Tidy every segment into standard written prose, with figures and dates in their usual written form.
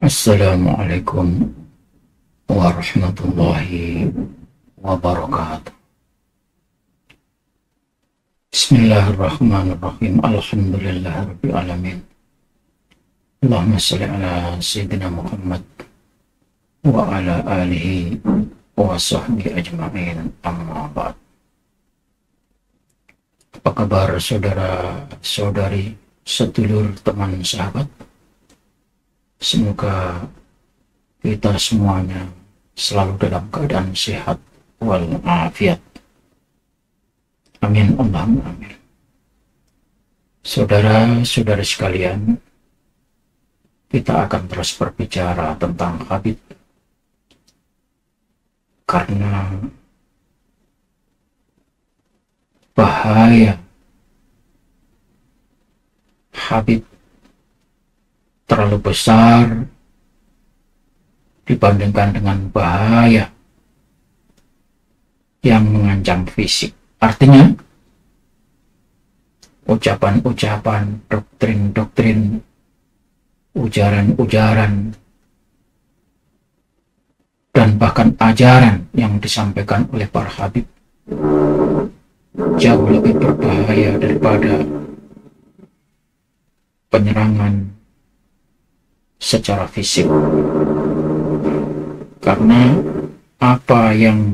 Assalamualaikum warahmatullahi wabarakatuh. Bismillahirrahmanirrahim. Alhamdulillahirabbil alamin. Allahumma shalli ala sayyidina Muhammad wa ala alihi wa sahbihi ajma'in. Amma ba'd. Apa kabar saudara-saudari, sedulur, teman, sahabat? Semoga kita semuanya selalu dalam keadaan sehat walafiat. Amin Allahumma amin. Saudara-saudari sekalian, kita akan terus berbicara tentang Habib, karena bahaya Habib terlalu besar dibandingkan dengan bahaya yang mengancam fisik. Artinya, ucapan-ucapan, doktrin-doktrin, ujaran-ujaran, dan bahkan ajaran yang disampaikan oleh para Habib jauh lebih berbahaya daripada penyerangan secara fisik, karena apa yang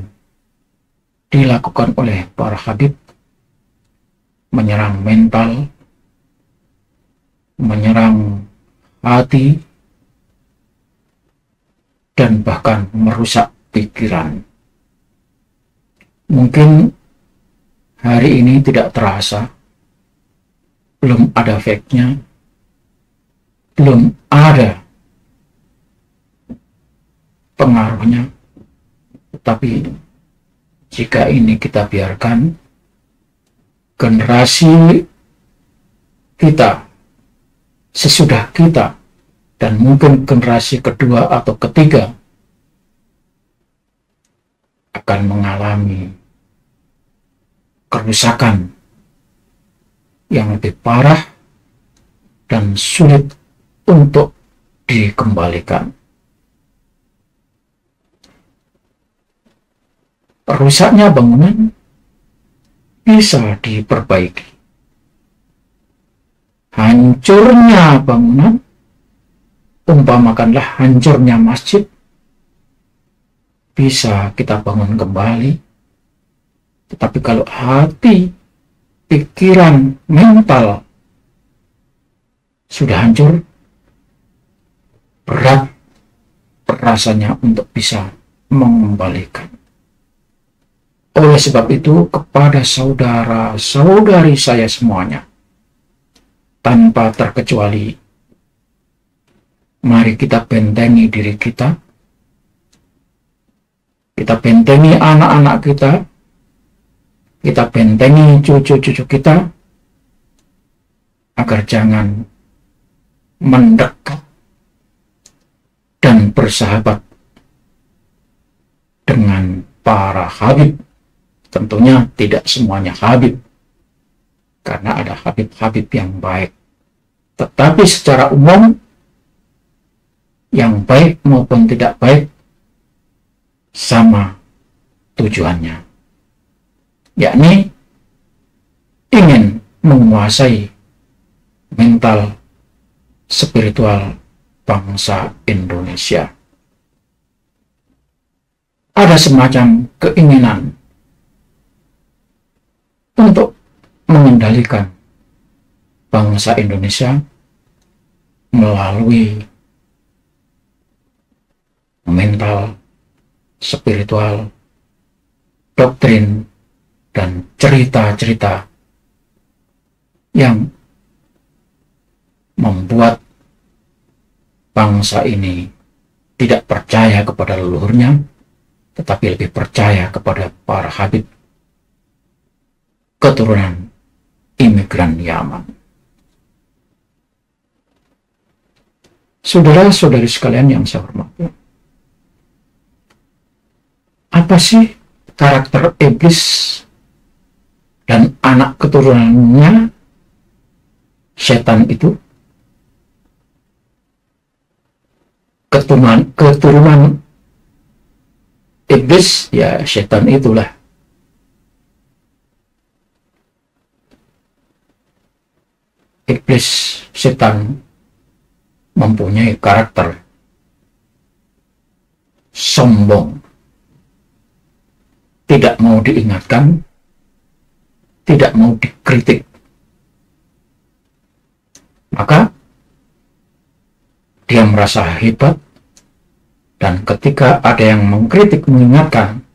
dilakukan oleh para Habib menyerang mental, menyerang hati, dan bahkan merusak pikiran. Mungkin hari ini tidak terasa, belum ada efeknya, belum ada pengaruhnya, tapi jika ini kita biarkan, generasi kita, sesudah kita, dan mungkin generasi kedua atau ketiga akan mengalami kerusakan yang lebih parah dan sulit untuk dikembalikan. Rusaknya bangunan bisa diperbaiki. Hancurnya bangunan, umpamakanlah hancurnya masjid, bisa kita bangun kembali. Tetapi kalau hati, pikiran, mental sudah hancur, berat rasanya untuk bisa mengembalikan. Oleh sebab itu, kepada saudara-saudari saya semuanya, tanpa terkecuali, mari kita bentengi diri kita, kita bentengi anak-anak kita bentengi cucu-cucu kita, agar jangan mendekat dan bersahabat dengan para Habib. Tentunya tidak semuanya Habib, karena ada Habib-Habib yang baik. Tetapi secara umum, yang baik maupun tidak baik sama tujuannya, yakni ingin menguasai mental spiritual bangsa Indonesia. Ada semacam keinginan untuk mengendalikan bangsa Indonesia melalui mental, spiritual, doktrin, dan cerita-cerita yang membuat bangsa ini tidak percaya kepada leluhurnya, tetapi lebih percaya kepada para Habib, keturunan imigran Yaman. Saudara-saudari sekalian yang saya hormati, apa sih karakter iblis dan anak keturunannya setan itu? keturunan iblis, ya setan itulah. Iblis, setan, mempunyai karakter sombong, tidak mau diingatkan, tidak mau dikritik. Maka dia merasa hebat, dan ketika ada yang mengkritik, mengingatkan,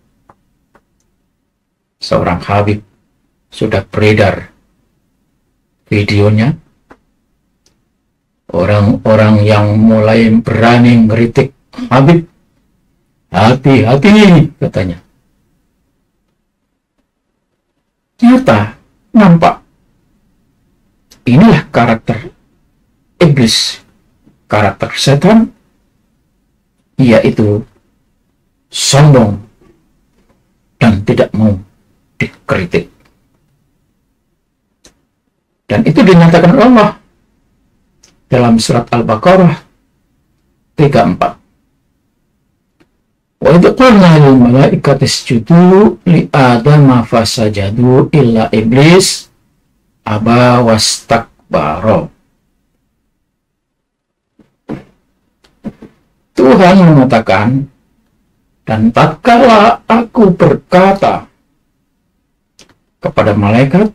seorang Habib sudah beredar videonya, orang-orang yang mulai berani mengkritik Habib, hati-hati katanya. Nyata, nampak. Inilah karakter iblis, karakter setan, yaitu sombong dan tidak mau dikritik. Dan itu dinyatakan Allah dalam surat Al-Baqarah 34. Wa idh qulna lil malaikati isjudu li adama fasajadu illa iblis aba wastakbara. Tuhan mengatakan, dan tatkala aku berkata kepada malaikat,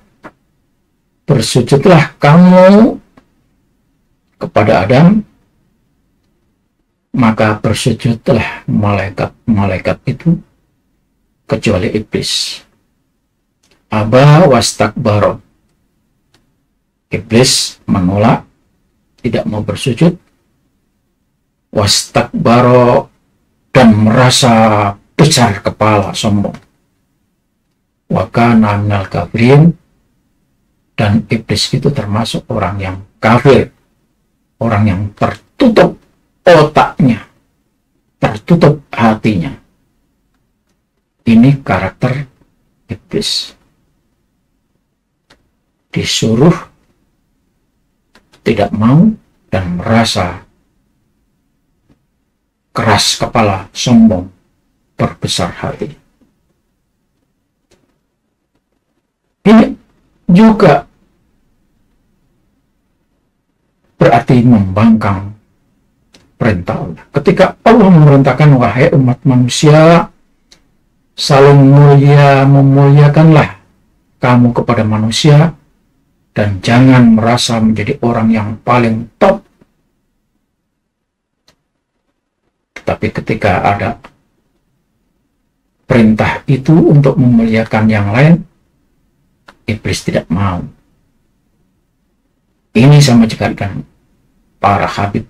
bersujudlah kamu kepada Adam, maka bersujudlah malaikat itu kecuali iblis. Aba wastakbara. Iblis menolak, tidak mau bersujud. Wastakbara, dan merasa besar kepala, sombong. Wa kana minal kafirin, dan iblis itu termasuk orang yang kafir, orang yang tertutup otaknya, tertutup hatinya. Ini karakter iblis. Disuruh tidak mau dan merasa keras kepala, sombong, berbesar hati. Ini juga berarti membangkang perintah Allah. Ketika Allah memerintahkan, wahai umat manusia, saling memuliakanlah kamu kepada manusia, dan jangan merasa menjadi orang yang paling top. Tetapi ketika ada perintah itu untuk memuliakan yang lain, iblis tidak mau. Ini sama juga dengan para habib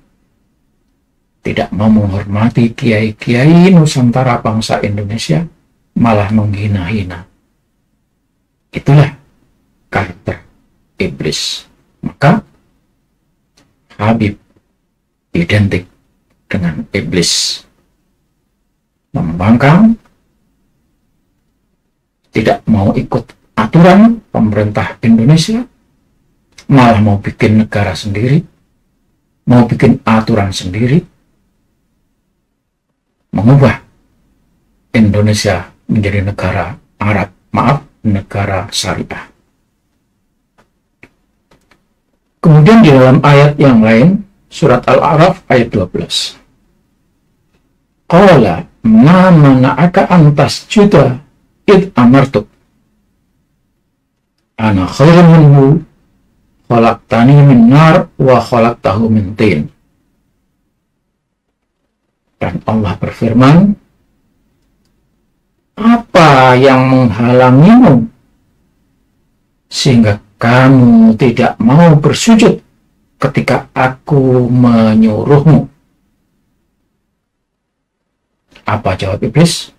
tidak mau menghormati kiai-kiai Nusantara bangsa Indonesia, malah menghina-hina. Itulah karakter iblis. Maka Habib identik dengan iblis, membangkang, tidak mau ikut aturan pemerintah Indonesia, malah mau bikin negara sendiri, mau bikin aturan sendiri, mengubah Indonesia menjadi negara Arab, negara syariah. Kemudian di dalam ayat yang lain, surat Al-A'raf ayat 12. Qala ma mana'aka an tasjuda id amartuk ana khairun minhu khalaqtani min nar wa khalaqtahu min tin. Dan Allah berfirman, apa yang menghalangimu sehingga kamu tidak mau bersujud ketika aku menyuruhmu? Apa jawab iblis?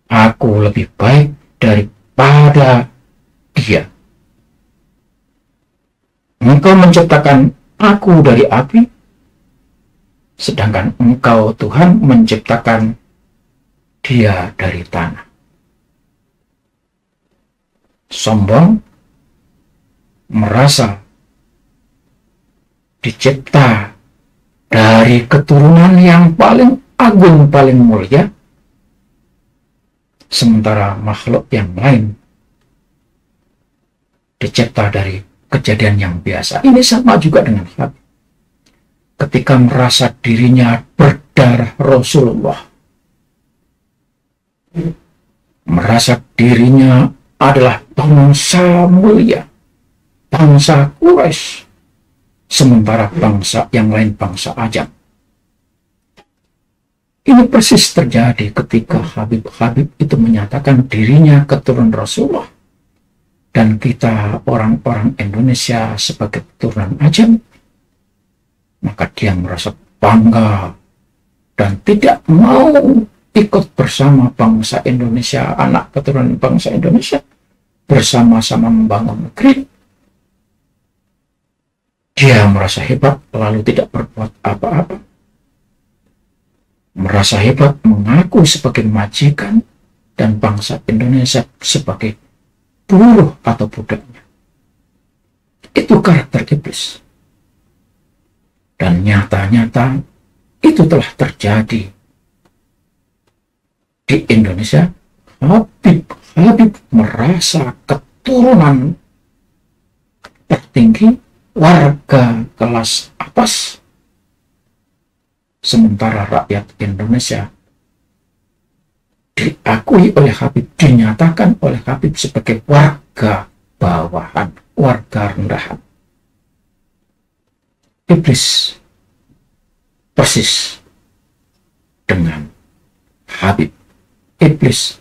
Aku lebih baik daripada dia. Engkau menciptakan aku dari api, sedangkan engkau Tuhan menciptakan dia dari tanah. Sombong, merasa dicipta dari keturunan yang paling agung, paling mulia, sementara makhluk yang lain dicipta dari kejadian yang biasa. Ini sama juga dengan Habib. Ketika merasa dirinya berdarah Rasulullah, merasa dirinya adalah bangsa mulia, bangsa Quraisy, sementara bangsa yang lain bangsa ajam. Ini persis terjadi ketika Habib-Habib itu menyatakan dirinya keturunan Rasulullah, dan kita orang-orang Indonesia sebagai keturunan ajam, maka dia merasa bangga dan tidak mau ikut bersama bangsa Indonesia, anak keturunan bangsa Indonesia, bersama-sama membangun negeri. Dia merasa hebat lalu tidak berbuat apa-apa. Merasa hebat mengaku sebagai majikan dan bangsa Indonesia sebagai buruh atau budaknya. Itu karakter iblis. Dan nyata-nyata itu telah terjadi di Indonesia. Habib merasa keturunan tertinggi, warga kelas atas, sementara rakyat Indonesia diakui oleh Habib, dinyatakan oleh Habib sebagai warga bawahan, warga rendahan. Iblis persis dengan Habib. Iblis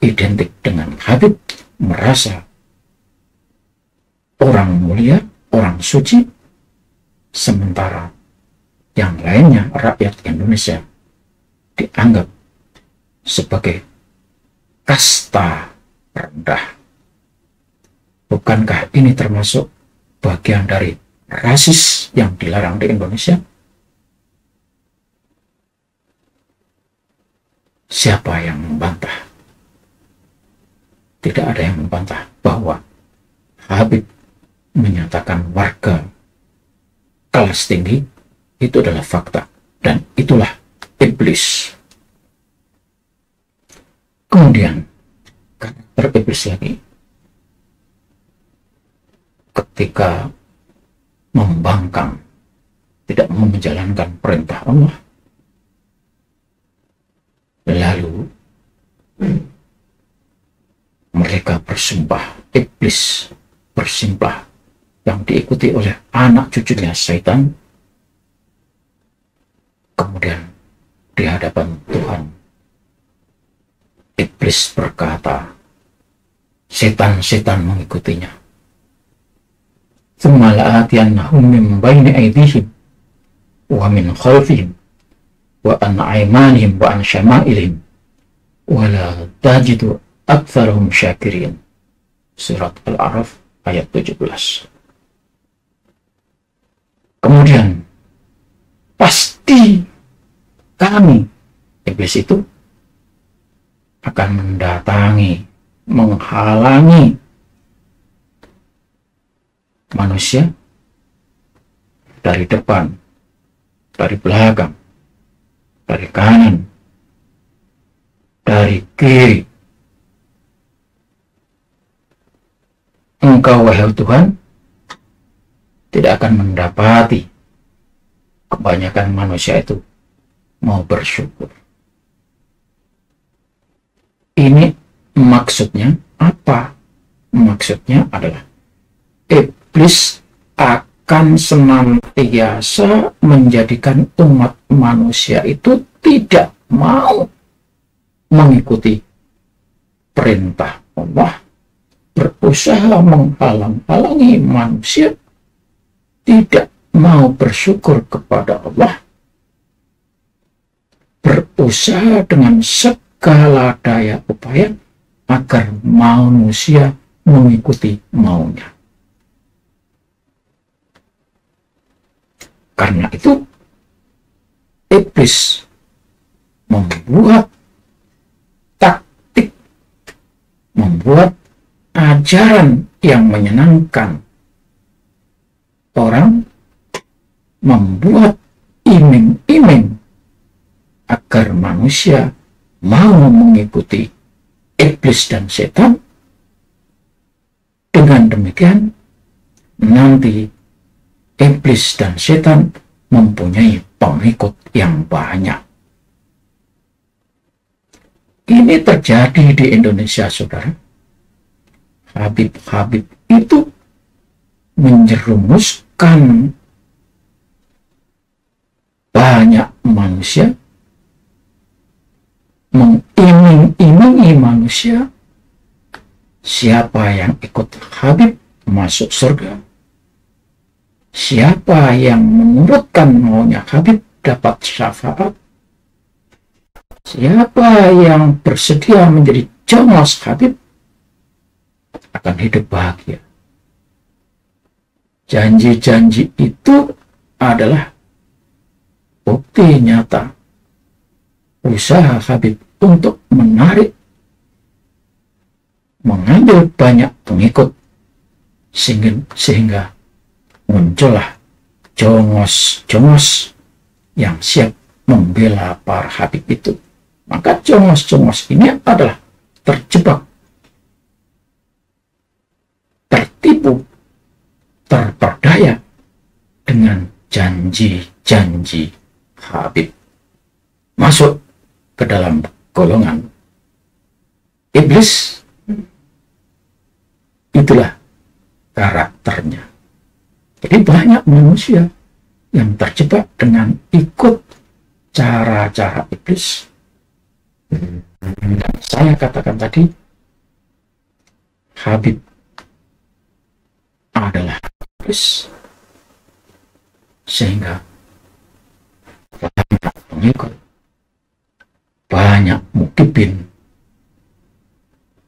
identik dengan Habib, merasa orang mulia, orang suci, sementara yang lainnya, rakyat Indonesia, dianggap sebagai kasta rendah. Bukankah ini termasuk bagian dari rasis yang dilarang di Indonesia? Siapa yang membantah? Tidak ada yang membantah bahwa Habib menyatakan warga kelas tinggi itu adalah fakta, dan itulah iblis. Kemudian karakter iblis lagi ketika membangkang, tidak mau menjalankan perintah Allah, lalu mereka bersumpah. Iblis bersumpah yang diikuti oleh anak cucunya Syaitan. Kemudian di hadapan Tuhan, iblis berkata, setan-setan mengikutinya, "Tsumma la'atiyannahum min baini aydihim wa min khalfihim wa an aymanihim wa an syama'ilihim wa la tajidu aktsarahum syakirin." Surat Al-A'raf ayat 17. Kemudian pasti kami, iblis itu, akan mendatangi, menghalangi manusia dari depan, dari belakang, dari kanan, dari kiri. Engkau, wahai Tuhan, tidak akan mendapati kebanyakan manusia itu mau bersyukur. Ini maksudnya apa? Maksudnya adalah iblis akan senantiasa menjadikan umat manusia itu tidak mau mengikuti perintah Allah, berusaha menghalang-halangi manusia, tidak mau bersyukur kepada Allah, berusaha dengan segala daya upaya agar manusia mengikuti maunya. Karena itu, iblis membuat taktik, membuat ajaran yang menyenangkan orang, membuat manusia mau mengikuti iblis dan setan, dengan demikian nanti iblis dan setan mempunyai pengikut yang banyak. Ini terjadi di Indonesia, saudara. Habib-habib itu menjerumuskan banyak manusia, mengiming-imingi manusia, siapa yang ikut Habib masuk surga, siapa yang menurutkan maunya Habib dapat syafaat, siapa yang bersedia menjadi jongos Habib akan hidup bahagia. Janji-janji itu adalah bukti nyata usaha Habib untuk menarik, mengambil banyak pengikut, sehingga muncullah jongos-jongos yang siap membela para Habib itu. Maka jongos-jongos ini adalah terjebak, tertipu, terperdaya dengan janji-janji Habib, masuk ke dalam golongan iblis. Itulah karakternya. Jadi banyak manusia yang terjebak dengan ikut cara-cara iblis. Dan saya katakan tadi, Habib adalah iblis, sehingga banyak pengikut, banyak mukibin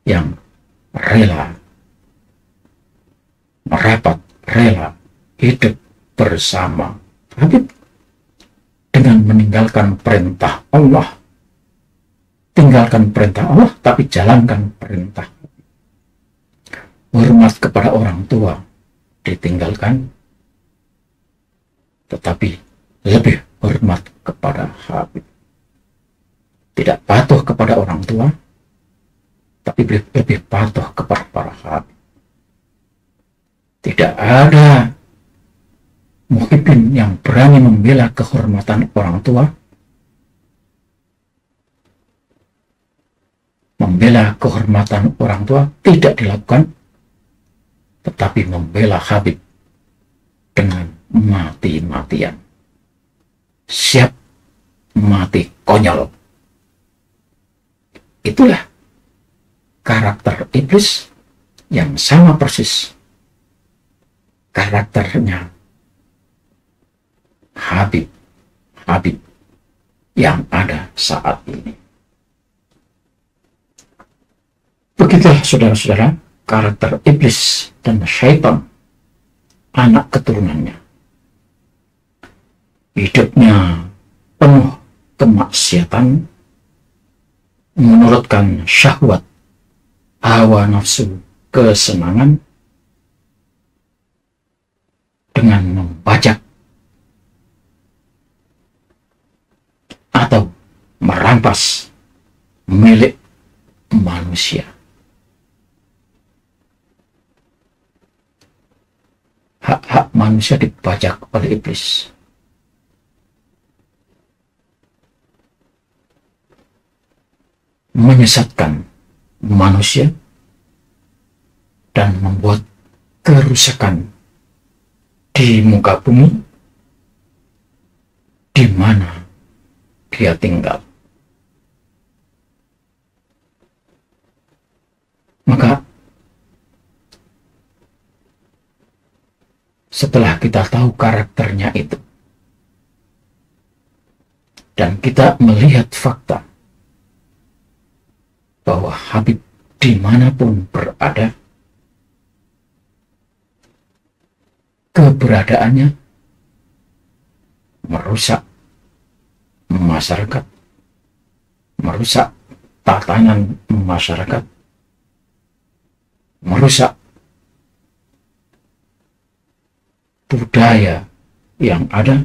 yang rela merapat, rela hidup bersama Habib dengan meninggalkan perintah Allah. Tinggalkan perintah Allah, tapi jalankan perintah. Hormat kepada orang tua ditinggalkan, tetapi lebih hormat kepada Habib. Tidak patuh kepada orang tua, tapi lebih patuh kepada para Habib. Tidak ada muhibin yang berani membela kehormatan orang tua, membela kehormatan orang tua tidak dilakukan, tetapi membela Habib dengan mati-matian, siap mati konyol. Itulah karakter iblis yang sama persis karakternya Habib yang ada saat ini. Begitulah saudara-saudara karakter iblis dan syaitan, anak keturunannya. Hidupnya penuh kemaksiatan, menurutkan syahwat, hawa nafsu, kesenangan, dengan membajak atau merampas milik manusia. Hak-hak manusia dibajak oleh iblis. Menyesatkan manusia dan membuat kerusakan di muka bumi di mana dia tinggal. Maka setelah kita tahu karakternya itu dan kita melihat fakta bahwa Habib dimanapun berada, keberadaannya merusak masyarakat, merusak tatanan masyarakat, merusak budaya yang ada,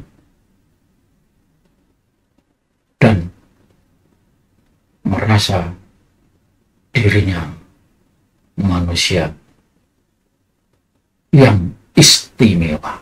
dan merasa dirinya manusia yang istimewa.